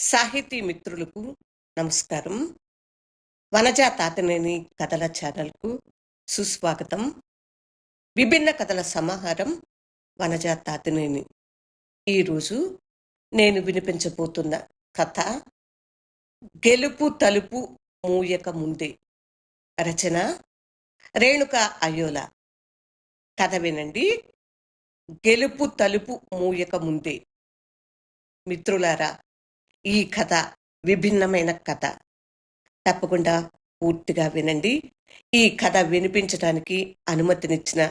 సాహితీ మిత్రులకు నమస్కారం. వనజా తాతనేని కథల ఛానల్కు సుస్వాగతం. విభిన్న కథల సమాహారం వనజా తాతనేని. ఈరోజు నేను వినిపించబోతున్న కథ గెలుపు తలుపు మూయక ముందే. రచన రేణుక అయోల. కథ వినండి. గెలుపు తలుపు మూయక ముందే. మిత్రులారా, ఈ కథ విభిన్నమైన కథ. తప్పకుండా పూర్తిగా వినండి. ఈ కథ వినిపించడానికి అనుమతినిచ్చిన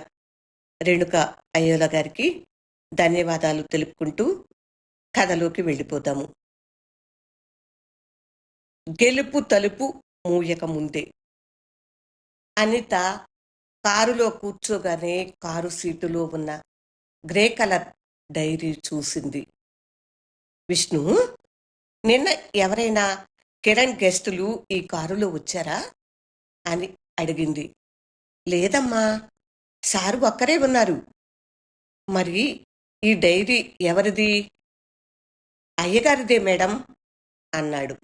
రేణుక అయ్యోల గారికి ధన్యవాదాలు తెలుపుకుంటూ కథలోకి వెళ్ళిపోదాము. గెలుపు తలుపు మూయక ముందే. అనిత కారులో కూర్చోగానే కారు సీటులో ఉన్న గ్రే కలర్ డైరీ చూసింది. విష్ణు, నిన్న ఎవరైనా కిరణ్ గెస్టులు ఈ కారులో వచ్చారా అని అడిగింది. లేదమ్మా, సారు ఒక్కరే ఉన్నారు. మరి ఈ డైరీ ఎవరిది? అయ్యగారిదే మేడం అన్నాడు.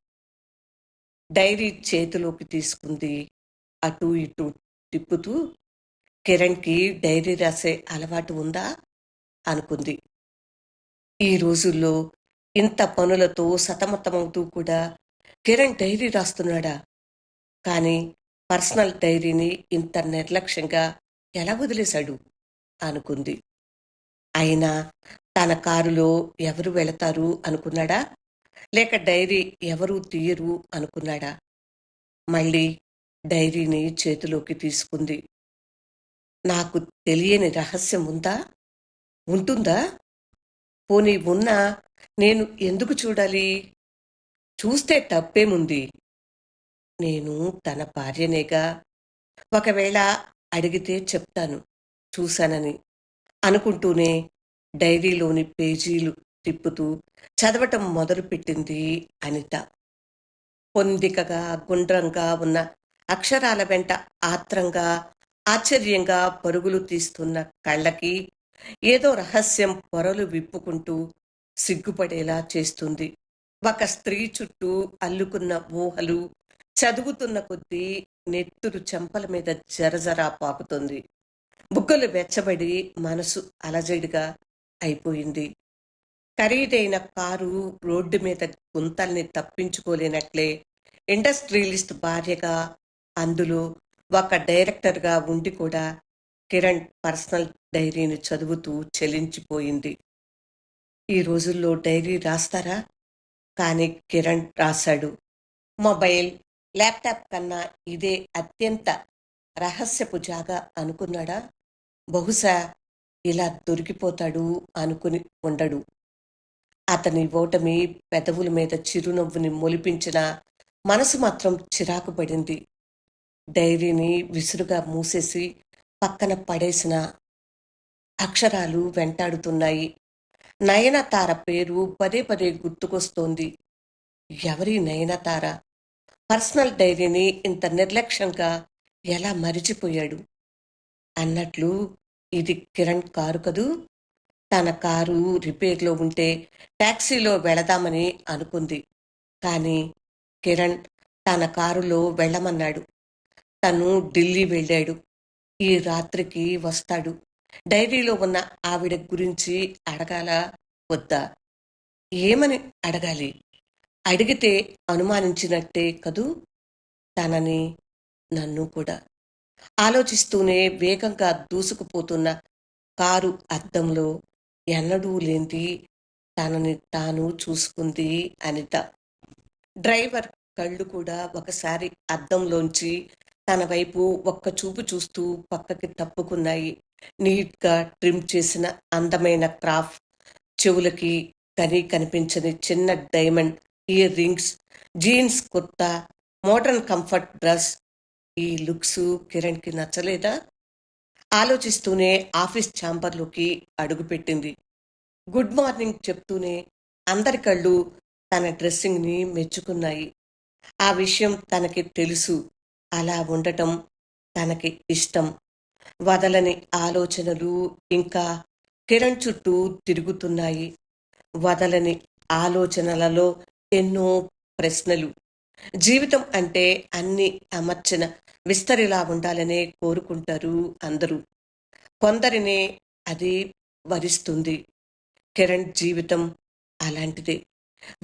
డైరీ చేతిలోకి తీసుకుంది. అటూ ఇటూ తిప్పుతూ, కిరణ్కి డైరీ రాసే అలవాటు ఉందా అనుకుంది. ఈ రోజుల్లో ఇంత పనులతో సతమతమవుతూ కూడా కిరణ్ డైరీ రాస్తున్నాడా? కానీ పర్సనల్ డైరీని ఇంత నిర్లక్ష్యంగా ఎలా వదిలేశాడు అనుకుంది. అయినా తన కారులో ఎవరు వెళతారు అనుకున్నాడా, లేక డైరీ ఎవరూ తీయరు అనుకున్నాడా? మళ్ళీ డైరీని చేతిలోకి తీసుకుంది. నాకు తెలియని రహస్యం ఉందా? ఉంటుందా? పోనీ ఉన్నా నేను ఎందుకు చూడాలి? చూస్తే తప్పేముంది? నేను తన భార్యనేగా. ఒకవేళ అడిగితే చెప్తాను చూశానని అనుకుంటూనే డైరీలోని పేజీలు తిప్పుతూ చదవటం మొదలుపెట్టింది అనిత. పొందికగా గుండ్రంగా ఉన్న అక్షరాల వెంట ఆత్రంగా ఆశ్చర్యంగా పరుగులు తీస్తున్న కళ్ళకి ఏదో రహస్యం పొరలు విప్పుకుంటూ సిగ్గుపడేలా చేస్తుంది. ఒక స్త్రీ చుట్టూ అల్లుకున్న ఊహలు చదువుతున్న కొద్దీ నెత్తురు చెంపల మీద జరజరా పాకుతుంది. బుగ్గలు వెచ్చబడి మనసు అలజడిగా అయిపోయింది. ఖరీదైన కారు రోడ్డు మీద గుంతల్ని తప్పించుకోలేనట్లే ఇండస్ట్రియలిస్ట్ భార్యగా, అందులో ఒక డైరెక్టర్గా ఉండి కూడా కిరణ్ పర్సనల్ డైరీని చదువుతూ చెలించిపోయింది. ఈ రోజుల్లో డైరీ రాస్తారా? కానీ కిరణ్ రాశాడు. మొబైల్, ల్యాప్టాప్ కన్నా ఇదే అత్యంత రహస్యపు జాగా అనుకున్నాడా? బహుశా ఇలా దొరికిపోతాడు అనుకుని ఉండడు. అతని ఓటమి పెదవుల మీద చిరునవ్వుని మొలిపించిన మనసు మాత్రం చిరాకు పడింది. డైరీని విసురుగా మూసేసి పక్కన పడేసిన అక్షరాలు వెంటాడుతున్నాయి. నయనతార పేరు పదే పదే గుర్తుకొస్తోంది. ఎవరి నయనతార? పర్సనల్ డైరీని ఇంత నిర్లక్ష్యంగా ఎలా మరిచిపోయాడు? అన్నట్లు ఇది కిరణ్ కారు కదూ. తన కారు రిపేర్లో ఉంటే టాక్సీలో వెళదామని అనుకుంది. కానీ కిరణ్ తన కారులో వెళ్ళమన్నాడు. తను ఢిల్లీ వెళ్ళాడు. ఈ రాత్రికి వస్తాడు. డైరీలో ఉన్న ఆవిడ గురించి అడగాలా వద్దా? ఏమని అడగాలి? అడిగితే అనుమానించినట్టే కదూ తనని, నన్ను కూడా. ఆలోచిస్తూనే వేగంగా దూసుకుపోతున్న కారు అద్దంలో ఎన్నడూ లేంది తనని తాను చూసుకుంది అనిత. డ్రైవర్ కళ్ళు కూడా ఒకసారి అద్దంలోంచి తన వైపు ఒక్క చూపు చూస్తూ పక్కకి తప్పుకున్నాయి. నీట్గా ట్రిమ్ చేసిన అందమైన క్రాఫ్, చెవులకి కనీ కనిపించని చిన్న diamond ear rings, jeans kurta, modern comfort dress. ఈ లుక్స్ కిరణ్కి నచ్చలేదా? ఆలోచిస్తూనే ఆఫీస్ ఛాంబర్లోకి అడుగుపెట్టింది. గుడ్ మార్నింగ్ చెప్తూనే అందరి కళ్ళు తన డ్రెస్సింగ్ని మెచ్చుకున్నాయి. ఆ విషయం తనకి తెలుసు. అలా ఉండటం తనకి ఇష్టం. వదలని ఆలోచనలు ఇంకా కిరణ్ చుట్టూ తిరుగుతున్నాయి. వదలని ఆలోచనలలో ఎన్నో ప్రశ్నలు. జీవితం అంటే అన్నీ అమర్చిన విస్తరిలా ఉండాలనే కోరుకుంటారు అందరూ. కొందరినే అది వరిస్తుంది. కిరణ్ జీవితం అలాంటిదే.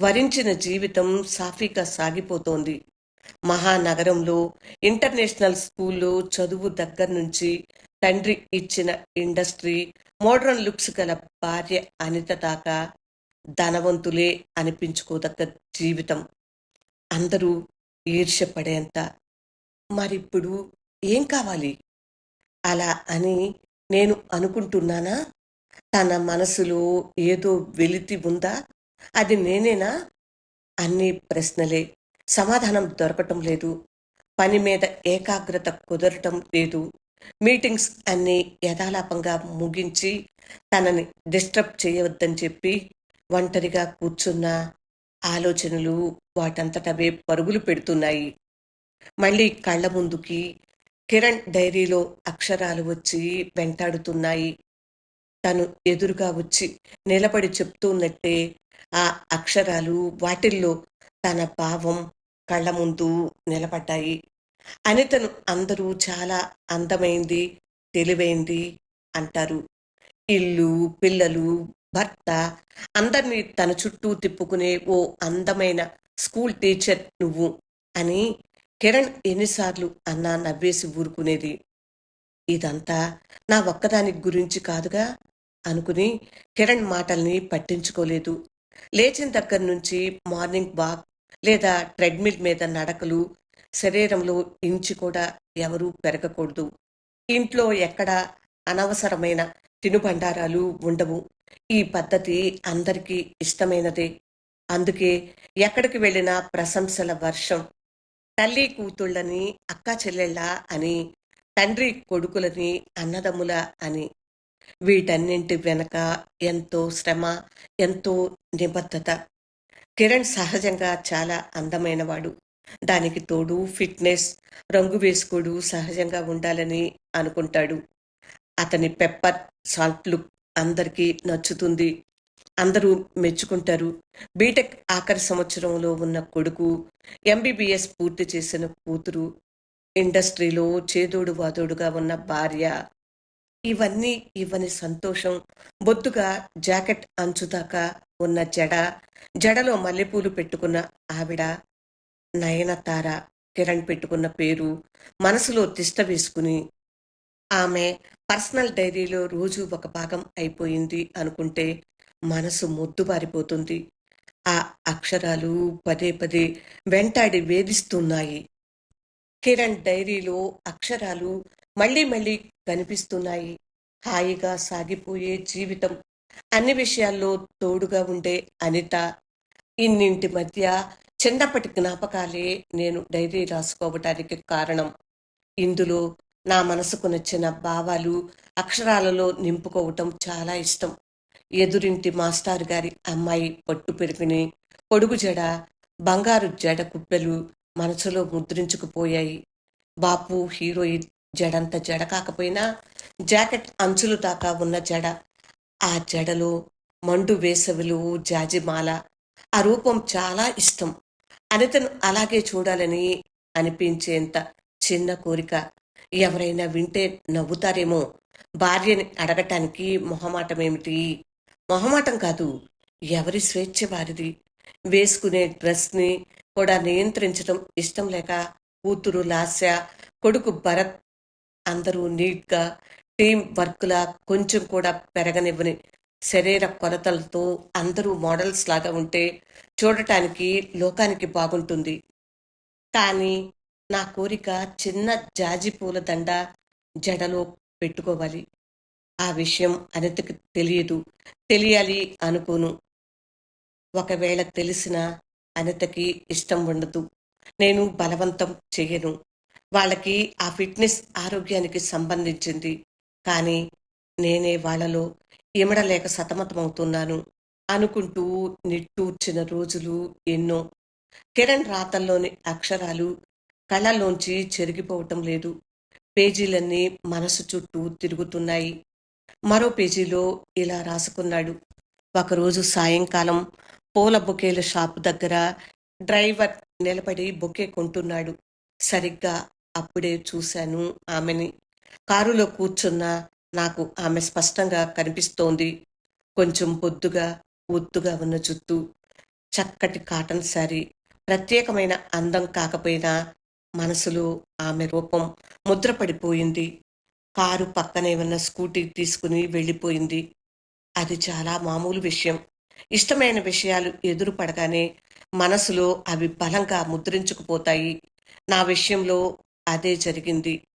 వరించిన జీవితం సాఫీగా సాగిపోతోంది. మహానగరంలో ఇంటర్నేషనల్ స్కూల్లో చదువు దగ్గర్నుంచి తండ్రి ఇచ్చిన ఇండస్ట్రీ, మోడ్రన్ లుక్స్ గల భార్య అనిత దాకా ధనవంతులే అనిపించుకోదగ్గ జీవితం. అందరూ ఈర్ష్యపడేంత. మరిప్పుడు ఏం కావాలి? అలా అని నేను అనుకుంటున్నానా? తన మనసులో ఏదో వెలితి ఉందా? అది నేనేనా? అన్నీ ప్రశ్నలే. సమాధానం దొరకటం లేదు. పని మీద ఏకాగ్రత కుదరటం లేదు. మీటింగ్స్ అన్నీ యథాలాపంగా ముగించి తనని డిస్టర్బ్ చేయవద్దని చెప్పి ఒంటరిగా కూర్చున్న ఆలోచనలు వాటంతటవే పరుగులు పెడుతున్నాయి. మళ్ళీ కళ్ళ ముందుకి కిరణ్ డైరీలో అక్షరాలు వచ్చి వెంటాడుతున్నాయి. తను ఎదురుగా వచ్చి నిలబడి చెప్తున్నట్టే ఆ అక్షరాలు వాటిల్లో తన భావం కళ్ళ ముందు నిలబడ్డాయి. అనితను అందరూ చాలా అందమైంది, తెలివైంది అంటారు. ఇల్లు, పిల్లలు, భర్త అందరినీ తన చుట్టూ తిప్పుకునే ఓ అందమైన స్కూల్ టీచర్ నువ్వు అని కిరణ్ ఎన్నిసార్లు అన్నా నవ్వేసి ఊరుకునేది. ఇదంతా నా ఒక్కదాని గురించి కాదుగా అనుకుని కిరణ్ మాటల్ని పట్టించుకోలేదు. లేచిన దగ్గర నుంచి మార్నింగ్ వాక్ లేదా ట్రెడ్మిల్ మీద నడకలు శరీరంలో ఇంచు కూడా ఎవరూ పెరగకూడదు. ఇంట్లో ఎక్కడ అనవసరమైన తినుబండారాలు ఉండవు. ఈ పద్ధతి అందరికీ ఇష్టమైనదే. అందుకే ఎక్కడికి వెళ్ళినా ప్రశంసల వర్షం. తల్లి కూతుళ్ళని అక్కా చెల్లెళ్ళ అని, తండ్రి కొడుకులని అన్నదమ్ముల అని. వీటన్నింటి వెనక ఎంతో శ్రమ, ఎంతో నిబద్ధత. కిరణ్ సహజంగా చాలా అందమైనవాడు. దానికి తోడు ఫిట్నెస్, రంగు వేసుకోడు సహజంగా ఉండాలని అనుకుంటాడు. అతని పెప్పర్ సాల్ట్ లుక్ అందరికీ నచ్చుతుంది. అందరూ మెచ్చుకుంటారు. బీటెక్ ఆఖరి సంవత్సరంలో ఉన్న కొడుకు, ఎంబీబీఎస్ పూర్తి చేసిన కూతురు, ఇండస్ట్రీలో చేదోడు వాదోడుగా ఉన్న భార్య. ఇవన్నీ ఇవ్వని సంతోషం. బొద్దుగా జాకెట్ అంచుదాకా ఉన్న జడ, జడలో మల్లెపూలు పెట్టుకున్న ఆవిడ నయనతార. కిరణ్ పెట్టుకున్న పేరు మనసులో తిష్ట వేసుకుని ఆమె పర్సనల్ డైరీలో రోజు ఒక భాగం అయిపోయింది అనుకుంటే మనసు మొద్దుబారిపోతుంది. ఆ అక్షరాలు పదే పదే వెంటాడి వేధిస్తున్నాయి. కిరణ్ డైరీలో అక్షరాలు మళ్ళీ మళ్ళీ కనిపిస్తున్నాయి. హాయిగా సాగిపోయే జీవితం. అన్ని విషయాల్లో తోడుగా ఉండే అనిత. ఇన్నింటి మధ్య చిన్నప్పటి జ్ఞాపకాలే నేను డైరీ రాసుకోవటానికి కారణం. ఇందులో నా మనసుకు నచ్చిన భావాలు అక్షరాలలో నింపుకోవటం చాలా ఇష్టం. ఎదురింటి మాస్టారు గారి అమ్మాయి పట్టు పెరిగిని పొడుగు జడ, బంగారు జడ కుప్పెలు మనసులో ముద్రించుకుపోయాయి. బాపు హీరోయిన్ జడంత జడ కాకపోయినా జాకెట్ అంచులు దాకా ఉన్న జడ. ఆ జడలో మండు వేసవిలో జాజిమాల. ఆ రూపం చాలా ఇష్టం. అనితను అలాగే చూడాలని అనిపించేంత చిన్న కోరిక. ఎవరైనా వింటే నవ్వుతారేమో. భార్యని అడగటానికి మొహమాటమేమిటి? మొహమాటం కాదు, ఎవరి స్వేచ్ఛ వారిది. వేసుకునే డ్రెస్ని కూడా నియంత్రించడం ఇష్టం లేక కూతురు లాస్య, కొడుకు భరత్ అందరూ నీట్గా టీం వర్క్లా కొంచెం కూడా పెరగనివ్వని శరీర కొలతలతో అందరూ మోడల్స్ లాగా ఉంటే చూడటానికి లోకానికి బాగుంటుంది. కానీ నా కోరిక చిన్న జాజి పూల దండ జడలో పెట్టుకోవాలి. ఆ విషయం అనితకి తెలియదు. తెలియాలి అనుకోను. ఒకవేళ తెలిసినా అనితకి ఇష్టం ఉండదు. నేను బలవంతం చెయ్యను. వాళ్ళకి ఆ ఫిట్నెస్ ఆరోగ్యానికి సంబంధించింది. కానీ నేనే వాళ్ళలో ఇమడలేక సతమతమవుతున్నాను అనుకుంటూ నిట్టూర్చిన రోజులు ఎన్నో. కిరణ్ రాతల్లోని అక్షరాలు కళ్ళల్లోంచి చెరిగిపోవటం లేదు. పేజీలన్నీ మనసు చుట్టూ తిరుగుతున్నాయి. మరో పేజీలో ఇలా రాసుకున్నాడు. ఒకరోజు సాయంకాలం పూల బొకేల షాపు దగ్గర డ్రైవర్ నిలబడి బొకే కొంటున్నాడు. సరిగ్గా అప్పుడే చూశాను ఆమెని. కారులో కూర్చున్న నాకు ఆమె స్పష్టంగా కనిపిస్తోంది. కొంచెం బొద్దుగా, ఒత్తుగా ఉన్న జుత్తు, చక్కటి కాటన్ శారీ. ప్రత్యేకమైన అందం కాకపోయినా మనసులో ఆమె రూపం ముద్రపడిపోయింది. కారు పక్కనే ఉన్న స్కూటీ తీసుకుని వెళ్ళిపోయింది. అది చాలా మామూలు విషయం. ఇష్టమైన విషయాలు ఎదురు పడగానే మనసులో అవి బలంగా ముద్రించుకుపోతాయి. నా విషయంలో అదే జరిగింది.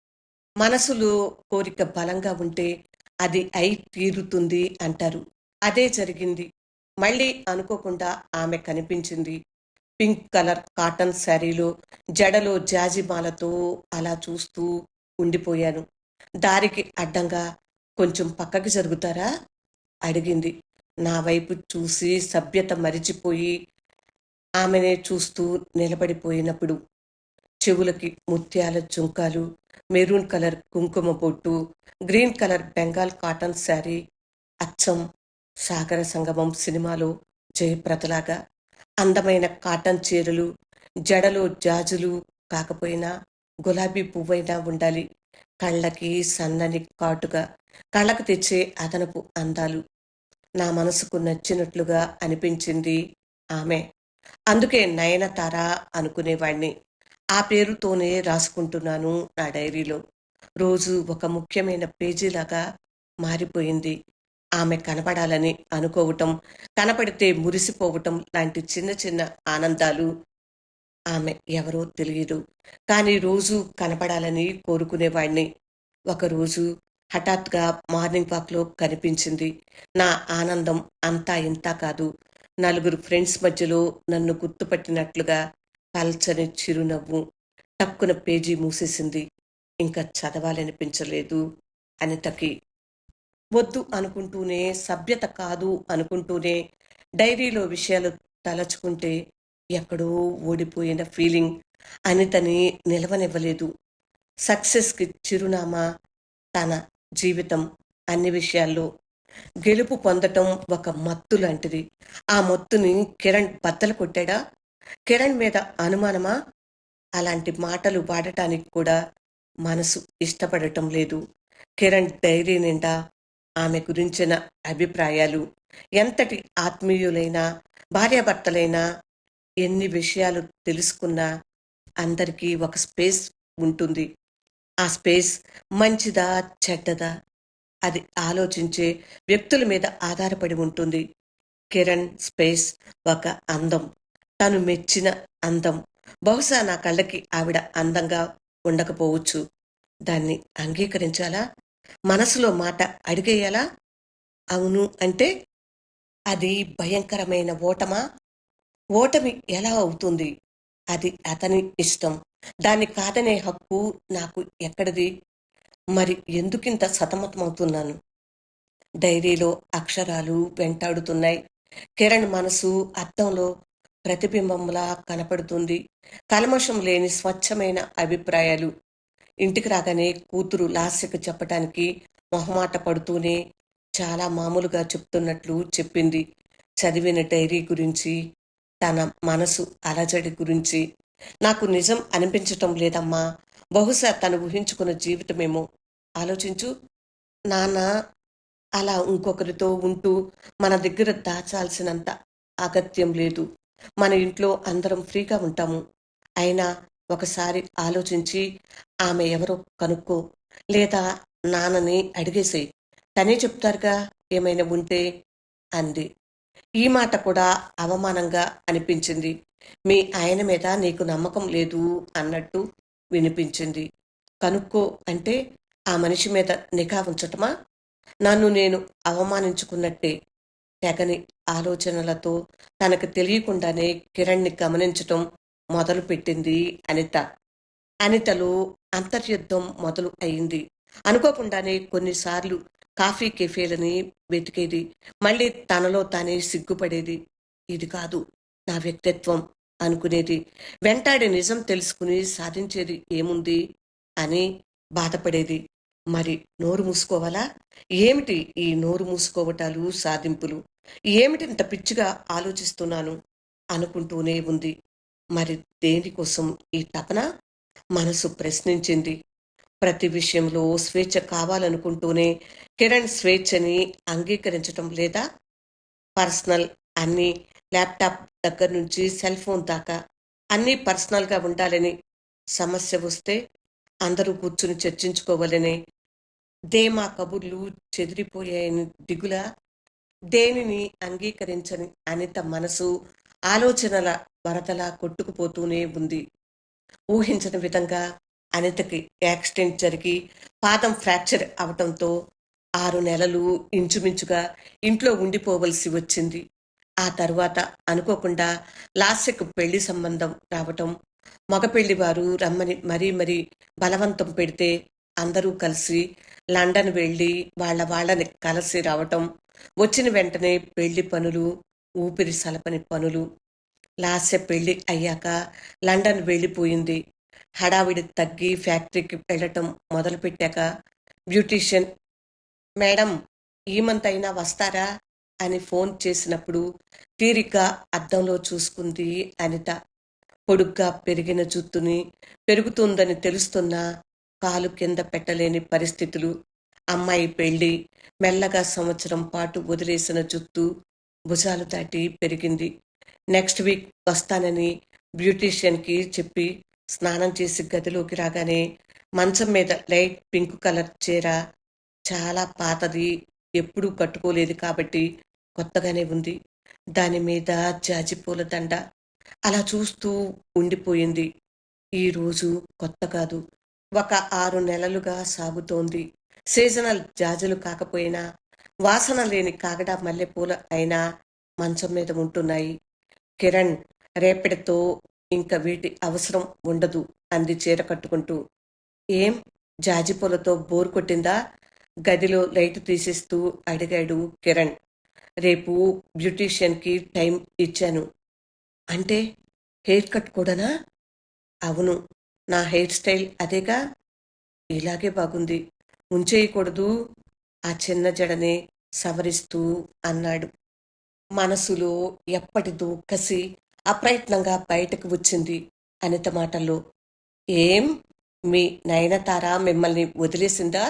మనసులో కోరిక బలంగా ఉంటే అది అయి తీరుతుంది అంటారు. అదే జరిగింది. మళ్ళీ అనుకోకుండా ఆమె కనిపించింది. పింక్ కలర్ కాటన్ శారీలో, జడలో జాజిమాలతో అలా చూస్తూ ఉండిపోయాను. దారికి అడ్డంగా కొంచెం పక్కకి జరుగుతారా? అడిగింది. నా వైపు చూసి సభ్యత మరిచిపోయి ఆమెనే చూస్తూ నిలబడిపోయినప్పుడు చెవులకి ముత్యాల జుంకాలు, మెరూన్ కలర్ కుంకుమ బొట్టు, green colour Bengal cotton sari, అచ్చం సాగర సంగమం సినిమాలో జయప్రదలాగా. అందమైన కాటన్ చీరలు, జడలో జాజులు కాకపోయినా గులాబీ పువ్వైనా ఉండాలి. కళ్ళకి సన్నని కాటుగా, కళ్ళకు తెచ్చే అదనపు అందాలు. నా మనసుకు నచ్చినట్లుగా అనిపించింది ఆమె. అందుకే నయనతార అనుకునేవాణ్ణి. ఆ పేరుతోనే రాసుకుంటున్నాను నా డైరీలో. రోజు ఒక ముఖ్యమైన పేజీలాగా మారిపోయింది. ఆమె కనపడాలని అనుకోవటం, కనపడితే మురిసిపోవటం లాంటి చిన్న చిన్న ఆనందాలు. ఆమె ఎవరో తెలియదు. కానీ రోజు కనపడాలని కోరుకునేవాణ్ణి. ఒకరోజు హఠాత్తుగా మార్నింగ్ వాక్లో కనిపించింది. నా ఆనందం అంతా ఇంతా కాదు. నలుగురు ఫ్రెండ్స్ మధ్యలో నన్ను గుర్తుపట్టినట్లుగా పల్చని చిరునవ్వు. టక్కున పేజీ మూసేసింది. ఇంకా చదవాలనిపించలేదు అనితకి. వద్దు అనుకుంటూనే, సభ్యత కాదు అనుకుంటూనే డైరీలో విషయాలు తలచుకుంటే ఎక్కడో ఓడిపోయిన ఫీలింగ్ అనితని నిలవనివ్వలేదు. సక్సెస్కి చిరునామా తన జీవితం. అన్ని విషయాల్లో గెలుపు పొందటం ఒక మత్తు లాంటిది. ఆ మత్తుని కిరణ్ బద్దలు కొట్టాడా? కిరణ్ మీద అనుమానమా? అలాంటి మాటలు వాడటానికి కూడా మనసు ఇష్టపడటం లేదు. కిరణ్ డైరీ నిండా ఆమె గురించిన అభిప్రాయాలు. ఎంతటి ఆత్మీయులైనా, భార్యాభర్తలైనా, ఎన్ని విషయాలు తెలుసుకున్నా అందరికీ ఒక స్పేస్ ఉంటుంది. ఆ స్పేస్ మంచిదా చెడ్డదా అది ఆలోచించే వ్యక్తుల మీద ఆధారపడి ఉంటుంది. కిరణ్ స్పేస్ ఒక అందం, తను మెచ్చిన అందం. బహుశా నా కళ్ళకి ఆవిడ అందంగా ఉండకపోవచ్చు. దాన్ని అంగీకరించాలా? మనసులో మాట అడిగేయాలా? అవును అంటే అది భయంకరమైన ఓటమా? ఓటమి ఎలా అవుతుంది? అది అతని ఇష్టం. దాన్ని కాదనే హక్కు నాకు ఎక్కడిది? మరి ఎందుకింత సతమతమవుతున్నాను? డైరీలో అక్షరాలు వెంటాడుతున్నాయి. కిరణ్ మనసు అద్దంలో ప్రతిబింబంలా కనపడుతుంది. కల్మషం లేని స్వచ్ఛమైన అభిప్రాయాలు. ఇంటికి రాగానే కూతురు లాస్యకు చెప్పటానికి మొహమాట పడుతూనే చాలా మామూలుగా చెప్తున్నట్లు చెప్పింది. చదివిన డైరీ గురించి, తన మనసు అలజడి గురించి. నాకు నిజం అనిపించటం లేదమ్మా. బహుశా తను ఊహించుకున్న జీవితమేమో. ఆలోచించు. నాన్న అలా ఇంకొకరితో ఉంటూ మన దగ్గర దాచాల్సినంత అగత్యం లేదు. మన ఇంట్లో అందరం ఫ్రీగా ఉంటాము. అయినా ఒకసారి ఆలోచించి ఆమె ఎవరో కనుక్కో. లేదా నాన్నని అడిగేసేయ్. తనే చెప్తారుగా ఏమైనా ఉంటే అంది. ఈ మాట కూడా అవమానంగా అనిపించింది. మీ ఆయన మీద నీకు నమ్మకం లేదు అన్నట్టు వినిపించింది. కనుక్కో అంటే ఆ మనిషి మీద నిఘా ఉంచటమా? నన్ను నేను అవమానించుకున్నట్టే. తెగని ఆలోచనలతో తనకు తెలియకుండానే కిరణ్ని గమనించటం మొదలుపెట్టింది అనిత. అనితలో అంతర్యుద్ధం మొదలు అయింది. అనుకోకుండానే కొన్నిసార్లు కాఫీ కెఫేలని వెతికేది. మళ్ళీ తనలో తానే సిగ్గుపడేది. ఇది కాదు నా వ్యక్తిత్వం అనుకునేది. వెంటాడి నిజం తెలుసుకుని సాధించేది ఏముంది అని బాధపడేది. మరి నోరు మూసుకోవాలా? ఏమిటి ఈ నోరు మూసుకోవటాలు, సాధింపులు? ఏమిటింత పిచ్చిగా ఆలోచిస్తున్నాను అనుకుంటూనే ఉంది. మరి దేనికోసం ఈ తపన? మనసు ప్రశ్నించింది. ప్రతి విషయంలో స్వేచ్ఛ కావాలనుకుంటూనే కిరణ్ స్వేచ్ఛని అంగీకరించటం లేదా? పర్సనల్ అన్నీ, ల్యాప్‌టాప్ దగ్గర నుంచి సెల్ ఫోన్ దాకా అన్నీ పర్సనల్‌గా ఉండాలని, సమస్య వస్తే అందరూ కూర్చొని చర్చించుకోవాలని, ధీమా కబుర్లు చెదిరిపోయాయని దిగులా? దేనిని అంగీకరించని అనిత మనసు ఆలోచనల వరదలా కొట్టుకుపోతూనే ఉంది. ఊహించని విధంగా అనితకి యాక్సిడెంట్ జరిగి పాదం ఫ్రాక్చర్ అవటంతో 6 నెలలు ఇంచుమించుగా ఇంట్లో ఉండిపోవలసి వచ్చింది. ఆ తరువాత అనుకోకుండా లాస్యకు పెళ్లి సంబంధం రావటం, మగ పెళ్లివారు రమ్మని మరీ మరీ బలవంతం పెడితే అందరూ కలిసి లండన్ వెళ్ళి వాళ్ళని కలిసి రావటం, వచ్చిన వెంటనే పెళ్లి పనులు, ఊపిరి సలపని పనులు. లాస్య పెళ్లి అయ్యాక లండన్ వెళ్ళిపోయింది. హడావిడి తగ్గి ఫ్యాక్టరీకి వెళ్ళటం మొదలుపెట్టాక బ్యూటీషియన్ మేడం ఈ మంత్ అయినా వస్తారా అని ఫోన్ చేసినప్పుడు తీరిగ్గా అద్దంలో చూసుకుంది అనిత. పొడుగ్గా పెరిగిన జుత్తుని పెరుగుతుందని తెలుస్తున్నా కాలు కింద పెట్టలేని పరిస్థితులు. అమ్మాయి పెళ్లి, మెల్లగా సంవత్సరం పాటు వదిలేసిన జుత్తు భుజాలు దాటి పెరిగింది. నెక్స్ట్ వీక్ వస్తానని బ్యూటీషియన్కి చెప్పి స్నానం చేసి గదిలోకి రాగానే మంచం మీద లైట్ పింక్ కలర్ చీర, చాలా పాతది, ఎప్పుడూ కట్టుకోలేదు కాబట్టి కొత్తగానే ఉంది. దాని మీద జాజిపూల దండ. అలా చూస్తూ ఉండిపోయింది. ఈరోజు కొత్త కాదు, ఒక 6 నెలలుగా సాగుతోంది. సీజనల్ జాజులు కాకపోయినా, వాసన లేని కాగడా మల్లెపూల అయినా మంచం మీద ఉంటున్నాయి. కిరణ్ రేపటితో ఇంక వీటి అవసరం ఉండదు అంది చీర కట్టుకుంటూ. ఏం, జాజిపూలతో బోర్ కొట్టిందా? గదిలో లైట్ తీసేస్తూ అడిగాడు కిరణ్. రేపు బ్యూటీషియన్కి టైం ఇచ్చాను. అంటే హెయిర్ కట్ కూడానా? అవును, నా హెయిర్ స్టైల్ అదేగా. ఇలాగే బాగుంది, ఉంచేయకూడదు. ఆ చిన్న జడనే సవరిస్తూ అన్నాడు. మనసులో ఎప్పటిదో కసి అప్రయత్నంగా బయటకు వచ్చింది అనిత మాటల్లో. ఏం, మీ నయనతార మిమ్మల్ని వదిలేసిందా?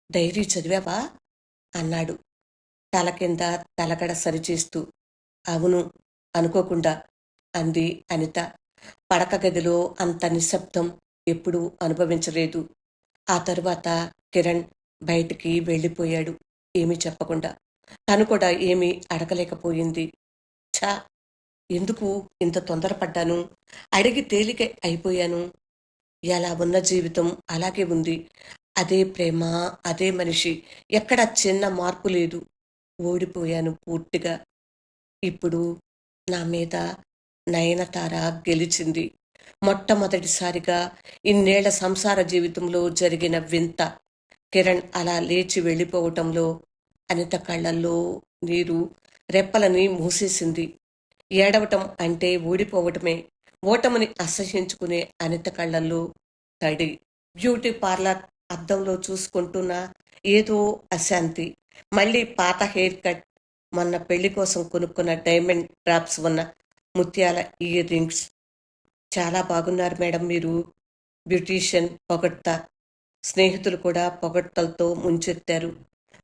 డైరీ చదివావా అన్నాడు తల కింద తలగడ సరిచేస్తూ. అవును, అనుకోకుండా అంది అనిత. పడక గదిలో అంత నిశ్శబ్దం ఎప్పుడూ అనుభవించలేదు. ఆ తరువాత కిరణ్ బయటికి వెళ్ళిపోయాడు ఏమీ చెప్పకుండా. తను కూడా ఏమీ అడగలేకపోయింది. ఛా, ఎందుకు ఇంత తొందరపడ్డాను? అడిగి తేలిక అయిపోయాను. ఎలా ఉన్న జీవితం అలాగే ఉంది. అదే ప్రేమ, అదే మనిషి, ఎక్కడ చిన్న మార్పు లేదు. ఓడిపోయాను పూర్తిగా. ఇప్పుడు నా మీద నయనతార గెలిచింది. మొట్టమొదటిసారిగా ఇన్నేళ్ల సంసార జీవితంలో జరిగిన వింత. కిరణ్ అలా లేచి వెళ్ళిపోవటంలో అనిత కళ్ళల్లో నీరు రెప్పలని మూసేసింది. ఏడవటం అంటే ఓడిపోవటమే. ఓటమిని అసహ్యించుకునే అనిత కళ్ళల్లో తడి. బ్యూటీ పార్లర్ అద్దంలో చూసుకుంటున్న ఏదో అశాంతి. మళ్ళీ పాత హెయిర్ కట్, మొన్న పెళ్లి కోసం కొనుక్కున్న డైమండ్ డ్రాప్స్ ఉన్న ముత్యాల ఇయర్ రింగ్స్. చాలా బాగున్నారు మేడం మీరు. బ్యూటీషియన్ పొగడ్తా. స్నేహితులు కూడా పొగడ్తలతో ముంచెత్తారు.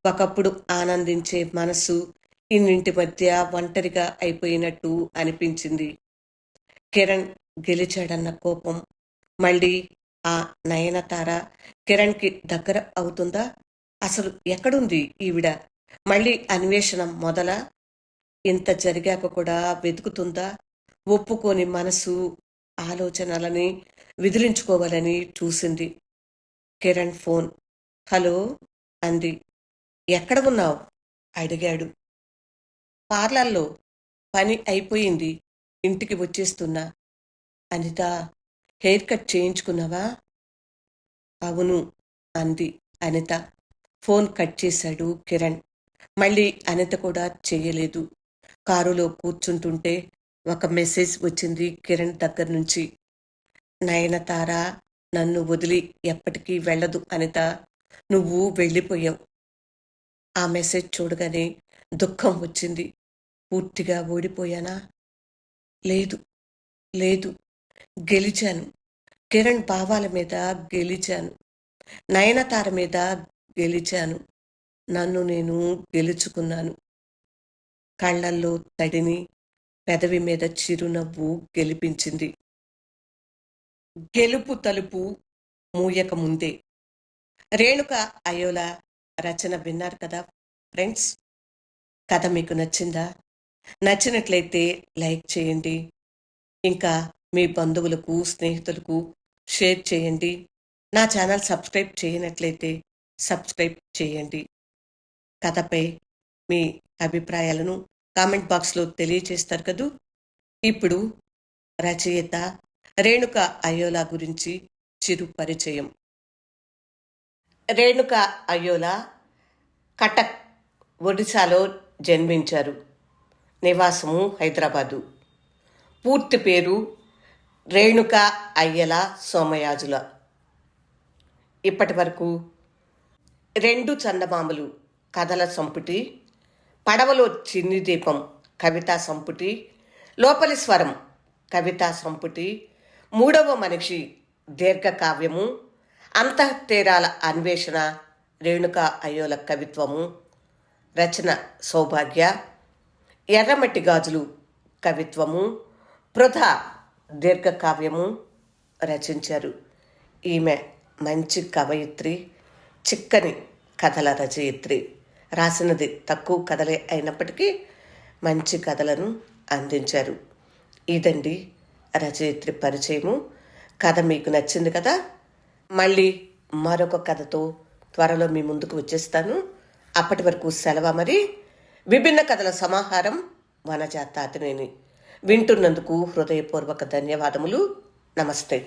ఒకప్పుడు ఆనందించే మనసు ఇన్నింటి మధ్య ఒంటరిగా అయిపోయినట్టు అనిపించింది. కిరణ్ గెలిచాడన్న కోపం. మళ్ళీ ఆ నయనతార కిరణ్కి దగ్గర అవుతుందా? అసలు ఎక్కడుంది ఈవిడ? మళ్ళీ అన్వేషణ మొదలా? ఇంత జరిగాక కూడా వెతుకుతుందా? ఒప్పుకోని మనసు ఆలోచనలని విదిలించుకోవాలని చూసింది. కిరణ్ ఫోన్. హలో అంది. ఎక్కడ ఉన్నావు అడిగాడు. పార్లర్లో, పని అయిపోయింది, ఇంటికి వచ్చేస్తున్నా. అనిత, హెయిర్ కట్ చేయించుకున్నావా? అవును అంది అనిత. ఫోన్ కట్ చేశాడు కిరణ్. మళ్ళీ అనిత కూడా చెయ్యలేదు. కారులో కూర్చుంటుంటే ఒక మెసేజ్ వచ్చింది కిరణ్ దగ్గర నుంచి. నయనతార నన్ను వదిలి ఎప్పటికీ వెళ్ళదు అనిత. నువ్వు వెళ్ళిపోయావు. ఆ మెసేజ్ చూడగానే దుఃఖం వచ్చింది. పూర్తిగా ఓడిపోయానా? లేదు. లేదు. గెలిచాను. కిరణ్ భావాల మీద గెలిచాను. నయనతార మీద గెలిచాను. నన్ను నేను గెలుచుకున్నాను. కళ్ళల్లో తడిని, పెదవి మీద చిరునవ్వు గెలిపించింది. గెలుపు తలుపు మూయక ముందే. రేణుక అయోల రచన విన్నారు కదా ఫ్రెండ్స్. కథ మీకు నచ్చిందా? నచ్చినట్లయితే లైక్ చేయండి. ఇంకా మీ బంధువులకు, స్నేహితులకు షేర్ చేయండి. నా ఛానల్ సబ్స్క్రైబ్ చేయనట్లయితే సబ్స్క్రైబ్ చేయండి. కథపై మీ అభిప్రాయాలను కామెంట్ బాక్స్లో తెలియచేస్తారు కదూ. ఇప్పుడు రచయిత రేణుక అయోలా గురించి చిరు పరిచయం. రేణుక అయోలా కటక్, ఒడిశాలో జన్మించారు. నివాసము హైదరాబాదు. పూర్తి పేరు రేణుక అయ్యల సోమయాజుల. ఇప్పటి వరకు 2 చందమామలు కథల సంపుటి, పడవలో చిన్ని దీపం కవితా సంపుటి, లోపలి స్వరం కవితా సంపుటి, 3వ మనిషి దీర్ఘకావ్యము, అంతఃతీరాల అన్వేషణ రేణుక అయ్యోల కవిత్వము, రచన సౌభాగ్య, ఎర్రమట్టి గాజులు కవిత్వము, పృథ దీర్ఘకావ్యము రచించారు. ఈమె మంచి కవయిత్రి, చిక్కని కథల రచయిత్రి. రాసినది తక్కువ కథలే అయినప్పటికీ మంచి కథలను అందించారు. ఇదండి రచయిత్రి పరిచయము. కథ మీకు నచ్చింది కదా. మళ్ళీ మరొక కథతో త్వరలో మీ ముందుకు వచ్చేస్తాను. అప్పటి వరకు సెలవు. మరి విభిన్న కథల సమాహారం వనజ తాతినేని. వింటున్నందుకు హృదయపూర్వక ధన్యవాదములు. నమస్తే.